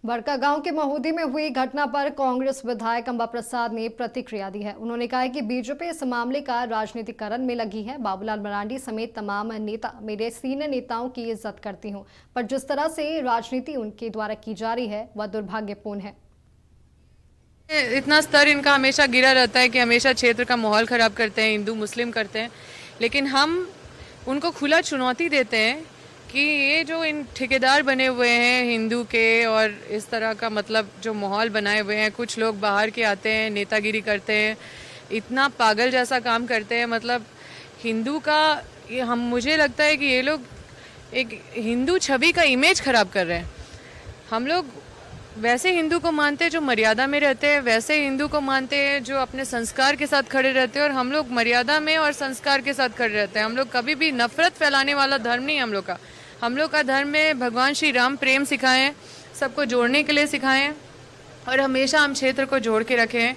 बड़कागांव के महूदी में हुई घटना पर कांग्रेस विधायक अंबा प्रसाद ने प्रतिक्रिया दी है। उन्होंने कहा है कि बीजेपी इस मामले का राजनीतिकरण में लगी है। बाबूलाल मरांडी समेत तमाम नेता मेरे सीनियर नेताओं की इज्जत करती हूं, पर जिस तरह से राजनीति उनके द्वारा की जा रही है वह दुर्भाग्यपूर्ण है। इतना स्तर इनका हमेशा गिरा रहता है कि हमेशा क्षेत्र का माहौल खराब करते हैं, हिंदू मुस्लिम करते हैं। लेकिन हम उनको खुला चुनौती देते हैं कि ये जो इन ठेकेदार बने हुए हैं हिंदू के, और इस तरह का मतलब जो माहौल बनाए हुए हैं, कुछ लोग बाहर के आते हैं, नेतागिरी करते हैं, इतना पागल जैसा काम करते हैं। मतलब हिंदू का हम मुझे लगता है कि ये लोग एक हिंदू छवि का इमेज खराब कर रहे हैं। हम लोग वैसे हिंदू को मानते हैं जो मर्यादा में रहते हैं, वैसे हिंदू को मानते हैं जो अपने संस्कार के साथ खड़े रहते हैं, और हम लोग मर्यादा में और संस्कार के साथ खड़े रहते हैं। हम लोग कभी भी नफरत फैलाने वाला धर्म नहीं हम लोग का। हम लोग का धर्म में भगवान श्री राम प्रेम सिखाए हैं, सबको जोड़ने के लिए सिखाए हैं, और हमेशा हम क्षेत्र को जोड़ के रखे हैं